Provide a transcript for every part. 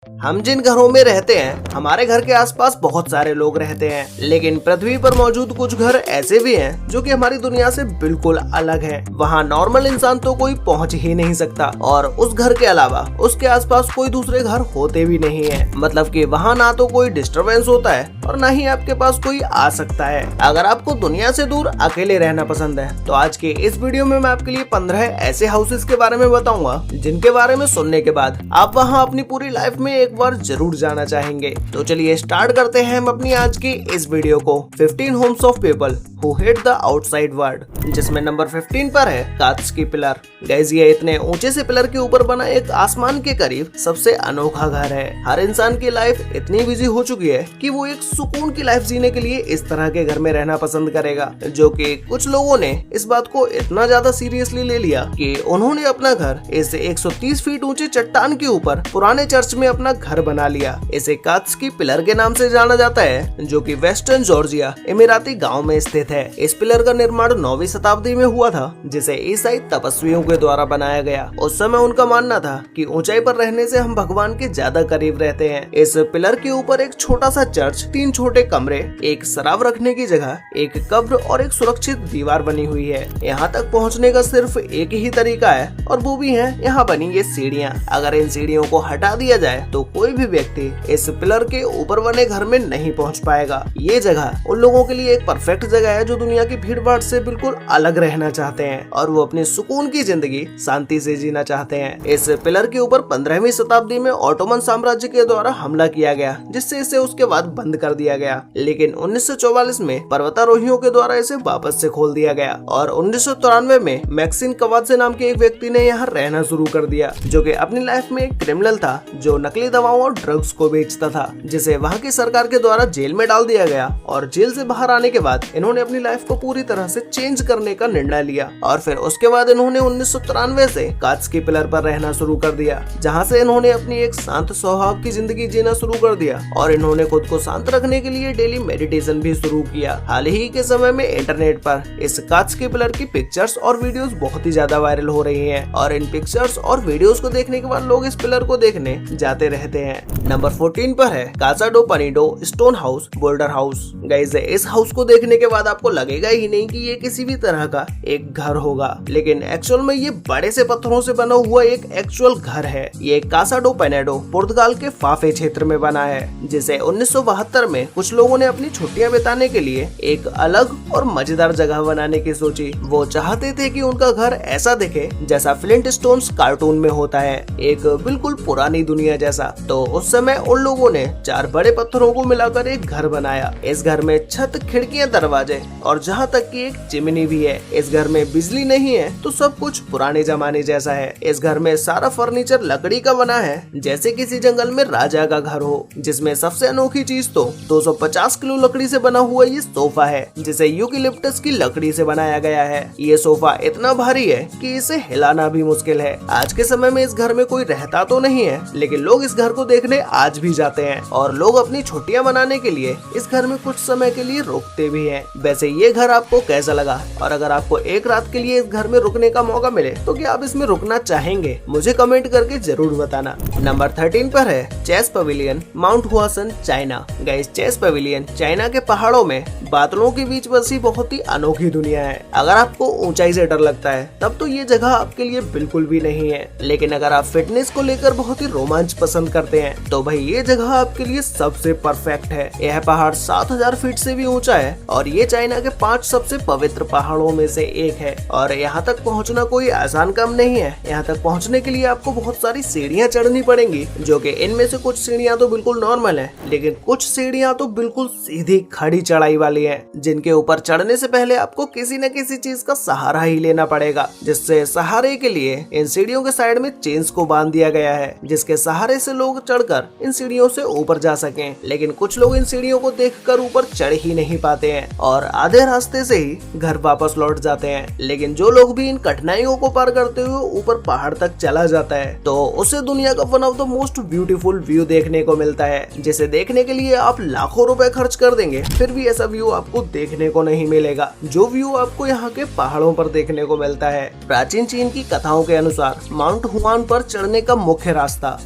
हम जिन घरों में रहते हैं, हमारे घर के आसपास बहुत सारे लोग रहते हैं, लेकिन पृथ्वी पर मौजूद कुछ घर ऐसे भी हैं जो कि हमारी दुनिया से बिल्कुल अलग हैं। वहाँ नॉर्मल इंसान तो कोई पहुँच ही नहीं सकता और उस घर के अलावा उसके आसपास कोई दूसरे घर होते भी नहीं है। मतलब कि वहाँ ना तो कोई डिस्टरबेंस होता है और ना ही आपके पास कोई आ सकता है। अगर आपको दुनिया से दूर अकेले रहना पसंद है तो आज के इस वीडियो में मैं आपके लिए 15 ऐसे हाउसेस के बारे में बताऊंगा जिनके बारे में सुनने के बाद आप वहाँ अपनी पूरी लाइफ में एक बार जरूर जाना चाहेंगे। तो चलिए स्टार्ट करते हैं हम अपनी आज की इस वीडियो को। 15 Holmes of people who hate the outside world, जिसमें नंबर 15 पर है कांच की पिलर। गाइस, ये इतने ऊंचे से पिलर के ऊपर बना एक आसमान के करीब सबसे अनोखा घर है। हर इंसान की लाइफ इतनी बिजी हो चुकी है कि वो एक सुकून की लाइफ जीने के लिए इस तरह के घर में रहना पसंद करेगा, जो कि कुछ लोगों ने इस बात को इतना ज्यादा सीरियसली ले लिया कि उन्होंने अपना घर इस 130 फीट ऊंचे चट्टान के ऊपर पुराने चर्च में अपना घर बना लिया। इसे कांच की पिलर के नाम से जाना जाता है, जो कि वेस्टर्न जॉर्जिया इमिराती गांव में स्थित है। इस पिलर का निर्माण 9वीं शताब्दी में हुआ था, जिसे ईसाई तपस्वियों के द्वारा बनाया गया। उस समय उनका मानना था कि ऊंचाई पर रहने से हम भगवान के ज्यादा करीब रहते हैं। इस पिलर के ऊपर एक छोटा सा चर्च, 3 छोटे कमरे, एक शराब रखने की जगह, एक कब्र और एक सुरक्षित दीवार बनी हुई है। यहाँ तक पहुँचने का सिर्फ एक ही तरीका है और वो भी है यहाँ बनी ये सीढ़ियाँ। अगर इन सीढ़ियों को हटा दिया जाए तो कोई भी व्यक्ति इस पिलर के ऊपर बने घर में नहीं पहुँच पाएगा। ये जगह उन लोगों के लिए एक परफेक्ट जगह है जो दुनिया की भीड़ भाड़ से बिल्कुल अलग रहना चाहते हैं और वो अपनी सुकून की जिंदगी शांति से जीना चाहते हैं। इस पिलर के ऊपर 15वीं शताब्दी में ऑटोमन साम्राज्य के द्वारा हमला किया गया, जिससे इसे उसके बाद बंद कर दिया गया। लेकिन 1944 में पर्वतारोहियों के द्वारा इसे वापस से खोल दिया गया और 1993 में मैक्सिम कवाद्जे नाम के एक व्यक्ति ने यहाँ रहना शुरू कर दिया, जो कि अपनी लाइफ में एक क्रिमिनल था जो नकली दवाओं और ड्रग्स को बेचता था, जिसे वहाँ की सरकार के द्वारा जेल में डाल दिया गया। और जेल से बाहर आने के बाद इन्होंने अपनी लाइफ को पूरी तरह से चेंज करने का निर्णय लिया और फिर उसके बाद इन्होंने 1993 से कांच की पिलर पर रहना शुरू कर दिया, जहाँ से इन्होंने अपनी एक शांत स्वभाव की जिंदगी जीना शुरू कर दिया और इन्होंने खुद को शांत रखने के लिए डेली मेडिटेशन भी शुरू किया। हाल ही के समय में इंटरनेट पर इस कांच की पिलर की पिक्चर्स और वीडियोस बहुत ही ज्यादा वायरल हो रही हैं और इन पिक्चर्स और वीडियोस को देखने के बाद लोग इस पिलर को देखने जाते रहते हैं। नंबर 14 पर है Casa do Penedo stone house boulder house. Guys, इस हाउस को देखने के बाद आपको लगेगा ही नहीं कि ये किसी भी तरह का एक घर होगा, लेकिन एक्चुअल में ये बड़े से पत्थरों से बना हुआ एक एक्चुअल घर है। ये कासा डो पेनेडो पुर्तगाल के फाफे क्षेत्र में बना है, जिसे 1972 में कुछ लोगों ने अपनी छुट्टियां बिताने के लिए एक अलग और मजेदार जगह बनाने की सोची। वो चाहते थे कि उनका घर ऐसा दिखे जैसा फ्लिंट स्टोन्स कार्टून में होता है, एक बिल्कुल पुरानी दुनिया जैसा। तो उस समय उन लोगों ने 4 बड़े पत्थरों को मिलाकर एक घर बनाया। इस घर में छत, खिड़कियां, दरवाजे और जहाँ तक कि एक चिमनी भी है। इस घर में बिजली नहीं है तो सब कुछ पुराने जमाने जैसा है। इस घर में सारा फर्नीचर लकड़ी का बना है, जैसे किसी जंगल में राजा का घर हो। जिसमें सबसे अनोखी चीज तो 250 किलो लकड़ी से बना हुआ ये सोफा है, जिसे यूकेलिप्टस की लकड़ी से बनाया गया है। ये सोफा इतना भारी है कि इसे हिलाना भी मुश्किल है। आज के समय में इस घर में कोई रहता तो नहीं है, लेकिन लोग इस घर को देखने आज भी जाते हैं और लोग अपनी छुट्टियां मनाने के लिए इस घर में कुछ समय के लिए रुकते भी हैं। वैसे ये घर आपको कैसा लगा, और अगर आपको एक रात के लिए इस घर में रुकने का मौका मिले तो क्या आप इसमें रुकना चाहेंगे? मुझे कमेंट करके जरूर बताना। नंबर 13 पर है chess pavilion Mount Huashan China. Guys, chess pavilion China के पहाड़ों में बादलों के बीच बसी बहुत ही अनोखी दुनिया है। अगर आपको ऊंचाई से डर लगता है तब तो ये जगह आपके लिए बिल्कुल भी नहीं है, लेकिन अगर आप फिटनेस को लेकर बहुत ही रोमांच पसंद करते हैं तो भाई ये जगह आपके लिए सबसे परफेक्ट है। यह पहाड़ 7000 फीट से भी ऊंचा है और ये चाइना के 5 सबसे पवित्र पहाड़ों में से एक है और यहाँ तक पहुँचना कोई आसान काम नहीं है। यहाँ तक पहुँचने के लिए आपको बहुत सारी सीढ़ियाँ चढ़नी पड़ेंगी, जो कि इनमें से कुछ सीढ़ियाँ तो बिल्कुल नॉर्मल है, लेकिन कुछ सीढ़ियाँ तो बिल्कुल सीधी खड़ी चढ़ाई वाली है, जिनके ऊपर चढ़ने से पहले आपको किसी न किसी चीज का सहारा ही लेना पड़ेगा। जिससे सहारे के लिए इन सीढ़ियों के साइड में चेन्स को बांध दिया गया है, जिसके सहारे से लोग चढ़कर इन सीढ़ियों से ऊपर जा सकें। लेकिन कुछ लोग इन सीढ़ियों को देखकर ऊपर चढ़ ही नहीं पाते हैं और आधे रास्ते से ही घर वापस लौट जाते हैं। लेकिन जो लोग भी इन कठिनाइयों को पार करते हुए ऊपर पहाड़ तक चला जाता है तो उसे दुनिया का one of the most beautiful view देखने को मिलता है, जिसे देखने के लिए आप लाखों रुपए खर्च कर देंगे फिर भी ऐसा व्यू आपको देखने को नहीं मिलेगा जो व्यू आपको यहाँ के पहाड़ों पर देखने को मिलता है। प्राचीन चीन की कथाओं के अनुसार माउंट हुआन पर चढ़ने का मुख्य रास्ता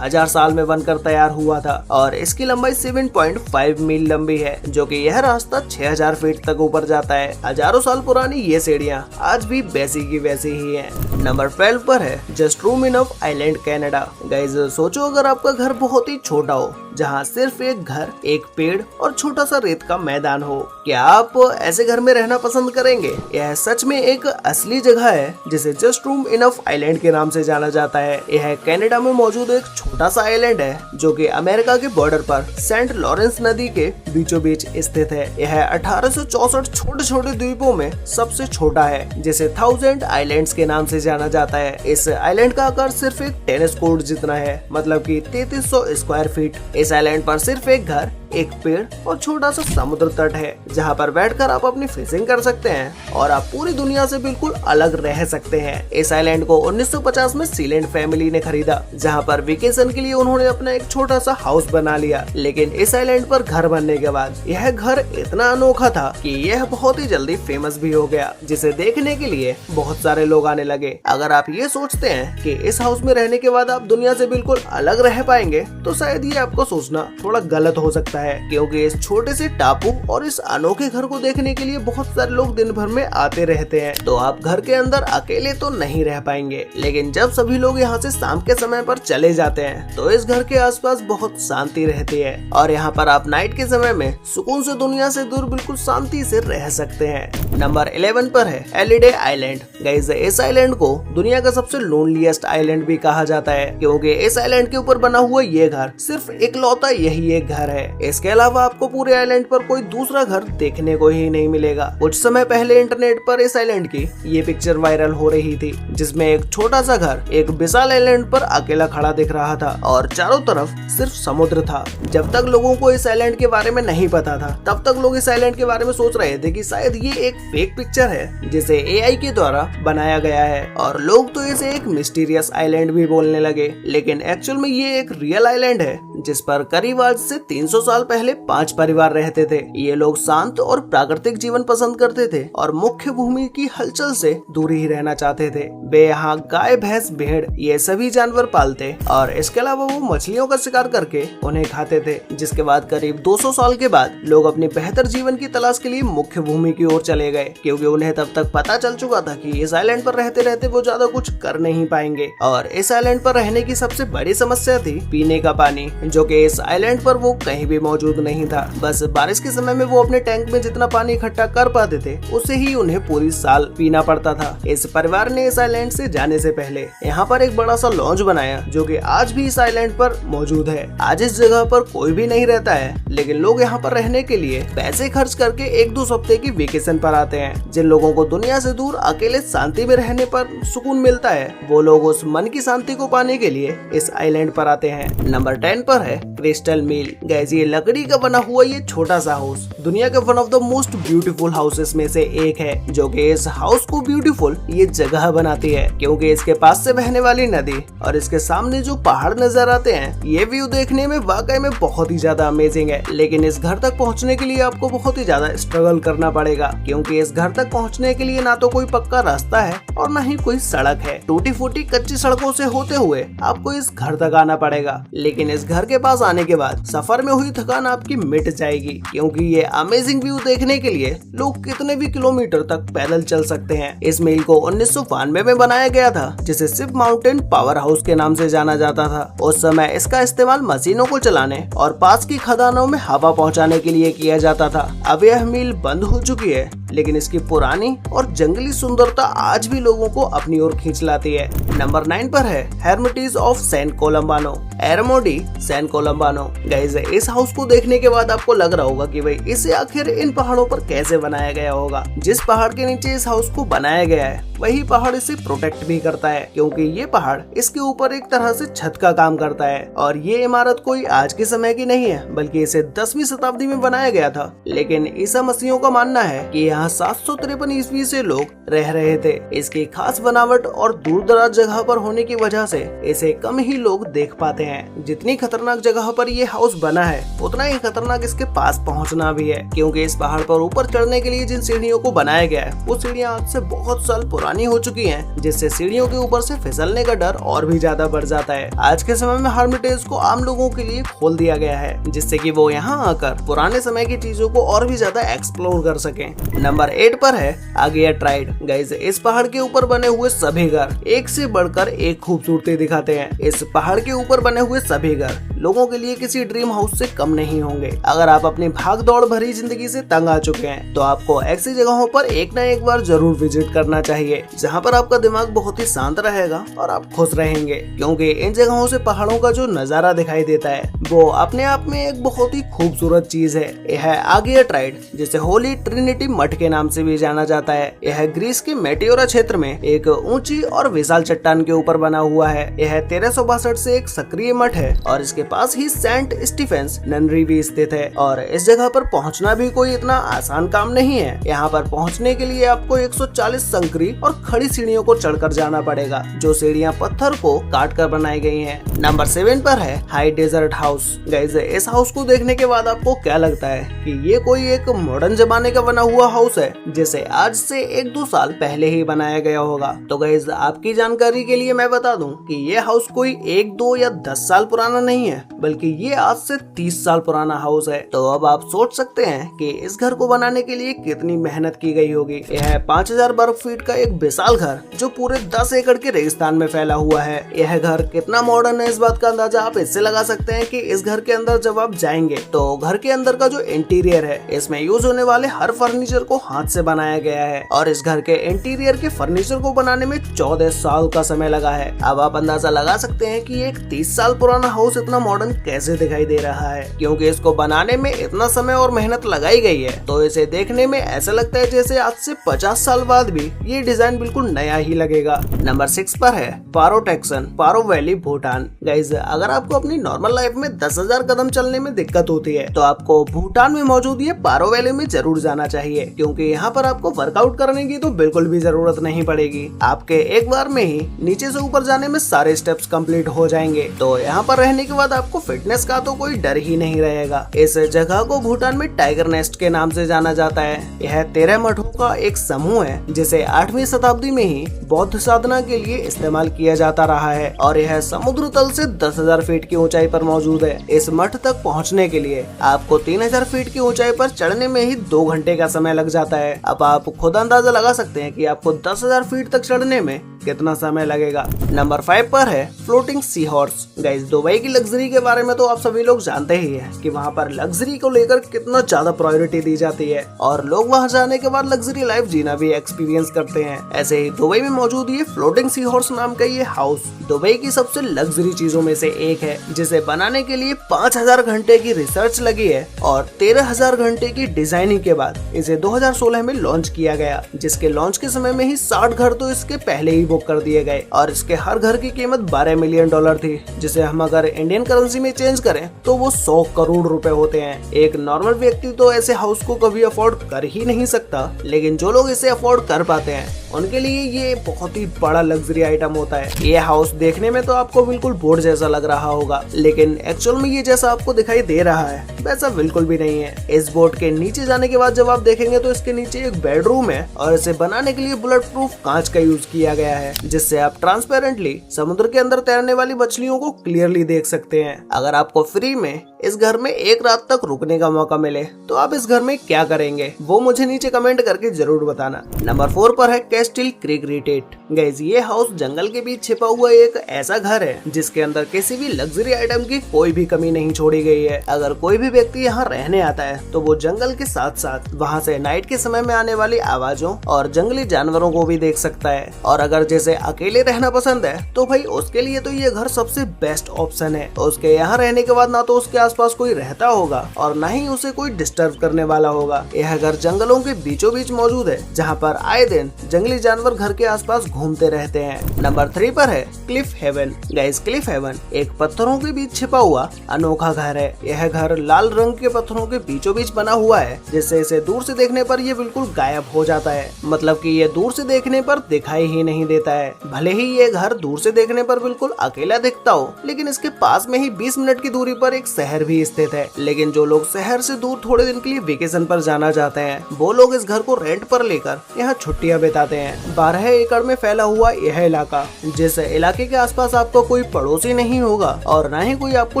1000 साल में बनकर तैयार हुआ था और इसकी लंबाई 7.5 मील लंबी है, जो कि यह रास्ता 6000 फीट तक ऊपर जाता है। हजारों साल पुरानी ये सीढ़ियाँ आज भी वैसी की वैसी ही है। नंबर 12 पर है just room enough island Canada. Guys सोचो अगर आपका घर बहुत ही छोटा हो, जहाँ सिर्फ एक घर, एक पेड़ और छोटा सा रेत का मैदान हो, क्या आप ऐसे घर में रहना पसंद करेंगे? यह सच में एक असली जगह है जिसे जस्ट रूम इनफ आइलैंड के नाम से जाना जाता है। यह कनाडा में मौजूद एक छोटा सा आइलैंड है जो कि अमेरिका के बॉर्डर पर सेंट लॉरेंस नदी के बीचों बीच स्थित है। यह 1864 छोटे छोटे द्वीपों में सबसे छोटा है, जिसे 1000 आइलैंड्स के नाम से जाना जाता है। इस आइलैंड का आकार सिर्फ एक टेनिस कोर्ट जितना है, मतलब कि 3300 स्क्वायर फीट। इस आइलैंड पर सिर्फ एक घर, एक पेड़ और छोटा सा समुद्र तट है, जहाँ पर बैठकर आप अपनी फिशिंग कर सकते हैं और आप पूरी दुनिया से बिल्कुल अलग रह सकते हैं। इस आइलैंड को 1950 में सीलैंड फैमिली ने खरीदा, जहाँ पर वेकेशन के लिए उन्होंने अपना एक छोटा सा हाउस बना लिया। लेकिन इस आइलैंड पर घर बनने के बाद यह घर इतना अनोखा था कि यह बहुत ही जल्दी फेमस भी हो गया, जिसे देखने के लिए बहुत सारे लोग आने लगे। अगर आप ये सोचते हैं कि इस हाउस में रहने के बाद आप दुनिया से बिल्कुल अलग रह पाएंगे, तो शायद ये आपको सोचना थोड़ा गलत हो सकता है, क्योंकि इस छोटे से टापू और इस अनोखे घर को देखने के लिए बहुत सारे लोग दिन भर में आते रहते हैं। तो आप घर के अंदर अकेले तो नहीं रह पाएंगे, लेकिन जब सभी लोग यहाँ से शाम के समय पर चले जाते हैं तो इस घर के आसपास बहुत शांति रहती है और यहाँ पर आप नाइट के समय में सुकून से दुनिया से दूर बिल्कुल शांति से रह सकते हैं। नंबर 11 पर है एलिडे आइलैंड। गाइस इस आइलैंड को दुनिया का सबसे लोनलीएस्ट आइलैंड भी कहा जाता है, क्योंकि इस आइलैंड के ऊपर बना हुआ ये घर सिर्फ इकलौता यही एक घर है। इसके अलावा आपको पूरे आइलैंड पर कोई दूसरा घर देखने को ही नहीं मिलेगा। कुछ समय पहले इंटरनेट पर इस आइलैंड की ये पिक्चर वायरल हो रही थी, जिसमें एक छोटा सा घर एक विशाल आइलैंड पर अकेला खड़ा दिख रहा था और चारों तरफ सिर्फ समुद्र था। जब तक लोगों को इस आइलैंड के बारे में नहीं पता था, तब तक लोग इस आइलैंड के बारे में सोच रहे थे कि शायद ये एक फेक पिक्चर है जिसे एआई के द्वारा बनाया गया है, और लोग तो इसे एक मिस्टीरियस आइलैंड भी बोलने लगे। लेकिन एक्चुअल में ये एक रियल आइलैंड है, जिस पर करीब आज से 300 साल पहले 5 परिवार रहते थे। ये लोग शांत और प्राकृतिक जीवन पसंद करते थे और मुख्य भूमि की हलचल से दूर ही रहना चाहते थे। वे यहाँ गाय, भैंस, भेड़ ये सभी जानवर पालते और इसके अलावा वो मछलियों का शिकार करके उन्हें खाते थे। जिसके बाद करीब 200 साल के बाद लोग अपनी बेहतर जीवन की तलाश के लिए मुख्य भूमि की ओर चले गए, क्योंकि उन्हें तब तक पता चल चुका था कि इस आइलैंड पर रहते रहते वो ज्यादा कुछ कर नहीं पाएंगे। और इस आइलैंड पर रहने की सबसे बड़ी समस्या थी पीने का पानी, जो कि इस आइलैंड पर वो कहीं भी मौजूद नहीं था। बस बारिश के समय में वो अपने टैंक में जितना पानी इकट्ठा कर पाते थे, उसे ही उन्हें पूरी साल पीना पड़ता था। इस परिवार ने इस आइलैंड से जाने से पहले यहाँ पर एक बड़ा सा लॉन्ज बनाया, जो कि आज भी इस आइलैंड पर मौजूद है। आज इस जगह पर कोई भी नहीं रहता है, लेकिन लोग यहाँ पर रहने के लिए पैसे खर्च करके 1-2 हफ्ते की वेकेशन पर आते हैं। जिन लोगों को दुनिया से दूर अकेले शांति में रहने पर सुकून मिलता है, वो लोग उस मन की शांति को पाने के लिए इस आइलैंड पर आते हैं। नंबर 10 पर है क्रिस्टल मिल। गैस ये लकड़ी का बना हुआ ये छोटा सा हाउस दुनिया के one of the most beautiful houses में से एक है, जो कि इस हाउस को ब्यूटीफुल ये जगह बनाती है, क्योंकि इसके पास से बहने वाली नदी और इसके सामने जो पहाड़ नजर आते हैं, ये व्यू देखने में वाकई में बहुत ही ज्यादा अमेजिंग है। लेकिन इस घर तक पहुंचने के लिए आपको बहुत ही ज्यादा स्ट्रगल करना पड़ेगा, क्योंकि इस घर तक पहुंचने के लिए ना तो कोई पक्का रास्ता है और ना ही कोई सड़क है। टूटी फूटी कच्ची सड़कों से होते हुए आपको इस घर तक आना पड़ेगा। लेकिन इस घर के पास आने के बाद सफर में हुई थकान आपकी मिट जाएगी, क्योंकि ये अमेजिंग व्यू देखने के लिए लोग कितने भी किलोमीटर तक पैदल चल सकते हैं। इस मिल को 1992 में बनाया गया था, जिसे शिप माउंटेन पावर हाउस के नाम से जाना जाता था। उस समय इसका इस्तेमाल मशीनों को चलाने और पास की खदानों में हवा पहुंचाने के लिए किया जाता था। अब यह मिल बंद हो चुकी है, लेकिन इसकी पुरानी और जंगली सुंदरता आज भी लोगों को अपनी ओर खींच लाती है। नंबर 9 पर है हेर्मिटेज ऑफ सैन कोलंबानो, एरमोडी सैन कोलंबानो। गाइस इस हाउस को देखने के बाद आपको लग रहा होगा कि भाई इसे आखिर इन पहाड़ों पर कैसे बनाया गया होगा। जिस पहाड़ के नीचे इस हाउस को बनाया गया है, वही पहाड़ इसे प्रोटेक्ट भी करता है, क्योंकि ये पहाड़ इसके ऊपर एक तरह से छत का काम करता है। और ये इमारत कोई आज के समय की नहीं है, बल्कि इसे 10वीं शताब्दी में बनाया गया था। लेकिन ईसा मसीहों का मानना है कि यहाँ 753 ईस्वी से लोग रह रहे थे। इसकी खास बनावट और दूर दराज जगह पर होने की वजह से इसे कम ही लोग देख पाते हैं। जितनी खतरनाक जगह पर ये हाउस बना है, उतना ही खतरनाक इसके पास पहुंचना भी है, क्योंकि इस पहाड़ पर ऊपर चढ़ने के लिए जिन सीढ़ियों को बनाया गया है, वो सीढ़ियां आज से बहुत साल पुरानी पुरानी हो चुकी हैं, जिससे सीढ़ियों के ऊपर से फिसलने का डर और भी ज्यादा बढ़ जाता है। आज के समय में हर्मिटेज को आम लोगों के लिए खोल दिया गया है, जिससे कि वो यहाँ आकर पुराने समय की चीजों को और भी ज्यादा एक्सप्लोर कर सकें। नंबर 8 पर है आगिया ट्राइड। गाइस, इस पहाड़ के ऊपर बने हुए सभी घर एक से बढ़कर एक खूबसूरती दिखाते हैं। इस पहाड़ के ऊपर बने हुए सभी घर लोगों के लिए किसी ड्रीम हाउस से कम नहीं होंगे। अगर आप अपनी भाग दौड़ भरी जिंदगी से तंग आ चुके हैं, तो आपको ऐसी जगहों पर एक न एक बार जरूर विजिट करना चाहिए, जहाँ पर आपका दिमाग बहुत ही शांत रहेगा और आप खुश रहेंगे, क्योंकि इन जगहों से पहाड़ों का जो नजारा दिखाई देता है वो अपने आप में एक बहुत ही खूबसूरत चीज है। यह है आगिया ट्राइड, जिसे होली ट्रिनिटी मठ के नाम से भी जाना जाता है। यह ग्रीस के मेटियोरा क्षेत्र में एक ऊंची और विशाल चट्टान के ऊपर बना हुआ है। यह 1362 से एक सक्रिय मठ है और इसके पास ही सेंट स्टीफेंस ननरी भी स्थित है। और इस जगह पर पहुंचना भी कोई इतना आसान काम नहीं है। यहाँ पर पहुंचने के लिए आपको 140 संकरी और खड़ी सीढ़ियों को चढ़कर जाना पड़ेगा, जो सीढ़ियाँ पत्थर को काट कर बनाई गई हैं। नंबर 7 पर है हाई डेजर्ट हाउस। गाइस, इस हाउस को देखने के बाद आपको क्या लगता है कि ये कोई एक मॉडर्न जमाने का बना हुआ हाउस है, जिसे आज से 1-2 साल पहले ही बनाया गया होगा? तो गाइस, आपकी जानकारी के लिए मैं बता दूं कि ये हाउस कोई 1-2 या 10 साल पुराना नहीं है, बल्कि ये आज से 30 साल पुराना हाउस है। तो अब आप सोच सकते हैं कि इस घर को बनाने के लिए कितनी मेहनत की गई होगी। यह है 5000 वर्ग फीट का एक विशाल घर, जो पूरे 10 एकड़ के रेगिस्तान में फैला हुआ है। यह घर कितना मॉडर्न है, इस बात का अंदाजा आप इससे लगा सकते हैं कि इस घर के अंदर जब आप जाएंगे तो घर के अंदर का जो इंटीरियर है, इसमें यूज होने वाले हर फर्नीचर को हाथ से बनाया गया है। और इस घर के इंटीरियर के फर्नीचर को बनाने में 14 साल का समय लगा है। अब आप अंदाजा लगा सकते हैं कि एक 30 साल पुराना हाउस इतना मॉडर्न कैसे दिखाई दे रहा है, क्योंकि इसको बनाने में इतना समय और मेहनत लगाई गई है। तो इसे देखने में ऐसा लगता है जैसे आज से 50 साल बाद भी ये डिजाइन बिल्कुल नया ही लगेगा। नंबर 6 पर है पारो टेक्सन, पारो वैली, भूटान। गाइस, अगर आपको अपनी नॉर्मल लाइफ में 10,000 कदम चलने में दिक्कत होती है, तो आपको भूटान में मौजूद ये पारो वैली में जरूर जाना चाहिए, क्योंकि यहाँ पर आपको वर्कआउट करने की तो बिल्कुल भी जरूरत नहीं पड़ेगी। आपके एक बार में ही नीचे से ऊपर जाने में सारे स्टेप्स कंप्लीट हो जाएंगे। तो यहाँ पर रहने के बाद आपको फिटनेस का तो कोई डर ही नहीं रहेगा। इस जगह को भूटान में टाइगर नेस्ट के नाम से जाना जाता है। यह 13 मठों का एक समूह है, जिसे 8वीं शताब्दी में ही बौद्ध साधना के लिए इस्तेमाल किया जाता रहा है, और यह समुद्र तल से 10,000 फीट की ऊंचाई पर मौजूद है। इस मठ तक पहुंचने के लिए आपको 3000 फीट की ऊंचाई पर चढ़ने में ही 2 घंटे का समय लग जाता है। अब आप खुद अंदाजा लगा सकते हैं कि आपको 10,000 फीट तक चढ़ने में कितना समय लगेगा। नंबर 5 पर है floating sea horse. Guys, Dubai की लग्जरी के बारे में तो आप सभी लोग जानते ही हैं कि वहाँ पर लग्जरी को लेकर कितना ज्यादा प्रायोरिटी दी जाती है, और लोग वहाँ जाने के बाद लग्जरी लाइफ जीना भी एक्सपीरियंस करते हैं। ऐसे ही दुबई में मौजूद ये फ्लोटिंग सी हॉर्स नाम का ये हाउस दुबई की सबसे लग्जरी चीजों में से एक है, जिसे बनाने के लिए 5000 घंटे की रिसर्च लगी है और 13,000 घंटे की डिजाइनिंग के बाद इसे 2016 में लॉन्च किया गया, जिसके लॉन्च के समय में ही 60 घर तो इसके पहले ही बुक कर दिए गए, और इसके हर घर की कीमत $12 मिलियन थी, जिसे हम अगर इंडियन करेंसी में चेंज करें तो वो 100 करोड़ रुपए होते हैं। एक नॉर्मल व्यक्ति तो ऐसे हाउस को कभी अफोर्ड कर ही नहीं सकता, लेकिन जो लोग इसे अफोर्ड कर पाते हैं उनके लिए ये बहुत ही बड़ा लग्जरी आइटम होता है। ये हाउस देखने में तो आपको बिल्कुल बोर्ड जैसा लग रहा होगा, लेकिन एक्चुअल में ये जैसा आपको दिखाई दे रहा है वैसा बिल्कुल भी नहीं है। इस बोर्ड के नीचे जाने के बाद जब आप देखेंगे तो इसके नीचे एक बेडरूम है, और इसे बनाने के लिए बुलेट प्रूफ कांच का यूज किया गया है, जिससे आप ट्रांसपेरेंटली समुद्र के अंदर तैरने वाली मछलियों को क्लियरली देख सकते हैं। अगर आपको फ्री में इस घर में एक रात तक रुकने का मौका मिले तो आप इस घर में क्या करेंगे, वो मुझे नीचे कमेंट करके जरूर बताना। नंबर 4 पर है कैस्टिल क्रीक रिटेट। गाइस, ये हाउस जंगल के बीच छिपा हुआ एक ऐसा घर है जिसके अंदर किसी भी लग्जरी आइटम की कोई भी कमी नहीं छोड़ी गई है। अगर कोई भी व्यक्ति यहाँ रहने आता है तो वो जंगल के साथ साथ वहाँ से नाइट के समय में आने वाली आवाजों और जंगली जानवरों को भी देख सकता है। और अगर जैसे अकेले रहना पसंद है तो भाई उसके लिए तो ये घर सबसे बेस्ट ऑप्शन है। उसके यहाँ रहने के बाद ना तो उसके आसपास कोई रहता होगा और ना ही उसे कोई डिस्टर्ब करने वाला होगा। यह घर जंगलों के बीचों बीच मौजूद है, जहाँ पर आए दिन जंगली जानवर घर के आसपास घूमते रहते हैं। नंबर 3 पर है Cliff Haven. Guys, Cliff Haven एक पत्थरों के बीच छिपा हुआ अनोखा घर है। यह घर लाल रंग के पत्थरों के बीचों बीच बना हुआ है, जिससे इसे दूर से देखने पर ये बिल्कुल गायब हो जाता है। मतलब कि ये दूर से देखने पर दिखाई ही नहीं देता है। भले ही ये घर दूर से देखने पर बिल्कुल अकेला दिखता हो, लेकिन इसके पास में ही 20 मिनट की दूरी पर एक शहर भी स्थित है। लेकिन जो लोग शहर से दूर थोड़े दिन के लिए वेकेशन पर जाना चाहते हैं, वो लोग इस घर को रेंट पर लेकर यहाँ छुट्टियां बिताते हैं। 12 एकड़ में फैला हुआ यह इलाका, जिस इलाके के आसपास आपको कोई पड़ोसी नहीं होगा और न ही कोई आपको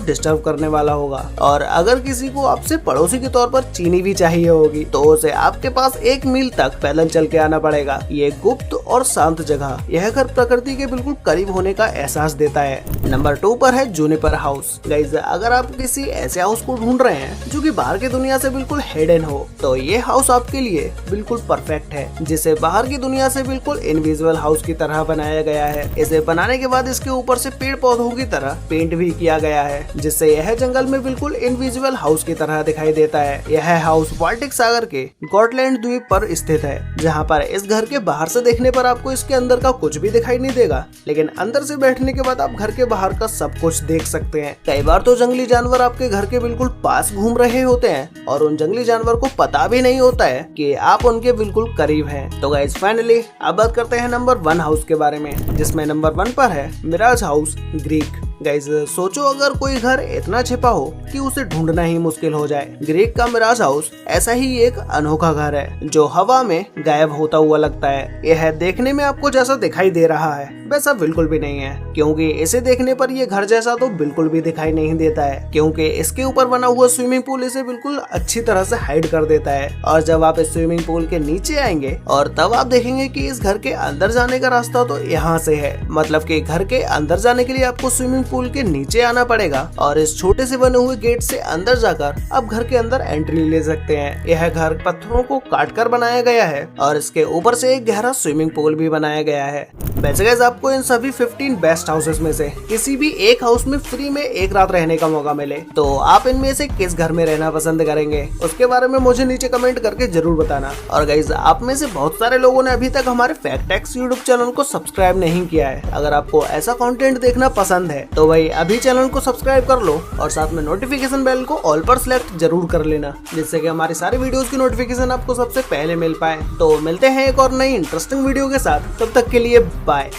डिस्टर्ब करने वाला होगा। और अगर किसी को आपसे पड़ोसी के तौर पर चीनी भी चाहिए होगी तो उसे आपके पास 1 मील तक पैदल चल के आना पड़ेगा। ये गुप्त और शांत जगह यह घर प्रकृति के बिल्कुल करीब होने का एहसास देता है। नंबर 2 पर है जूनिपर हाउस। गाइस, अगर आप किसी ऐसे हाउस को ढूंढ रहे हैं जो कि बाहर की दुनिया से बिल्कुल हिडन हो, तो ये हाउस आपके लिए बिल्कुल परफेक्ट है, जिसे बाहर की दुनिया से बिल्कुल इनविजिबल हाउस की तरह बनाया गया है। इसे बनाने के बाद इसके ऊपर से पेड़ पौधों की तरह पेंट भी किया गया है, जिससे यह जंगल में बिल्कुल इनविजिबल हाउस की तरह दिखाई देता है। यह हाउस बाल्टिक सागर के गॉटलैंड द्वीप पर स्थित है, जहाँ पर इस घर के बाहर से देखने पर आपको इसके अंदर का कुछ भी दिखाई नहीं देगा, लेकिन अंदर से बैठने के बाद आप घर के बाहर का सब कुछ देख सकते हैं। कई बार तो जंगली जानवर आपके घर के बिल्कुल पास घूम रहे होते हैं और उन जंगली जानवर को पता भी नहीं होता है कि आप उनके बिल्कुल करीब हैं। तो गाइस, फाइनली अब बात करते हैं नंबर 1 हाउस के बारे में, जिसमें नंबर 1 पर है मिराज हाउस, ग्रीक। गाइस, सोचो अगर कोई घर इतना छिपा हो कि उसे ढूंढना ही मुश्किल हो जाए। ग्रीक का मिराज हाउस ऐसा ही एक अनोखा घर है जो हवा में गायब होता हुआ लगता है। यह देखने में आपको जैसा दिखाई दे रहा है वैसा बिल्कुल भी नहीं है, क्योंकि इसे देखने पर ये घर जैसा तो बिल्कुल भी दिखाई नहीं देता है, क्योंकि इसके ऊपर बना हुआ स्विमिंग पूल इसे बिल्कुल अच्छी तरह से हाइड कर देता है। और जब आप इस स्विमिंग पूल के नीचे आएंगे और तब आप देखेंगे कि इस घर के अंदर जाने का रास्ता तो यहाँ से है। मतलब कि घर के अंदर जाने के लिए आपको स्विमिंग पूल के नीचे आना पड़ेगा और इस छोटे से बने हुए गेट से अंदर जाकर आप घर के अंदर एंट्री ले सकते हैं। यह घर पत्थरों को काट कर बनाया गया है और इसके ऊपर से एक गहरा स्विमिंग पूल भी बनाया गया है। वैसे गाइस, आपको इन सभी 15 बेस्ट हाउसेस में से किसी भी एक हाउस में फ्री में एक रात रहने का मौका मिले तो आप इनमें से किस घर में रहना पसंद करेंगे, उसके बारे में मुझे नीचे कमेंट करके जरूर बताना। और गाइस, आप में से बहुत सारे लोगों ने अभी तक हमारे फैक्टटेक्स यूट्यूब चैनल को सब्सक्राइब नहीं किया है। अगर आपको ऐसा कंटेंट देखना पसंद है तो भाई अभी चैनल को सब्सक्राइब कर लो और साथ में नोटिफिकेशन बेल को ऑल पर सिलेक्ट जरूर कर लेना, जिससे कि हमारी सारी वीडियोस की नोटिफिकेशन आपको सबसे पहले मिल पाए। तो मिलते हैं एक और नई इंटरेस्टिंग वीडियो के साथ, तब तक के लिए बाय।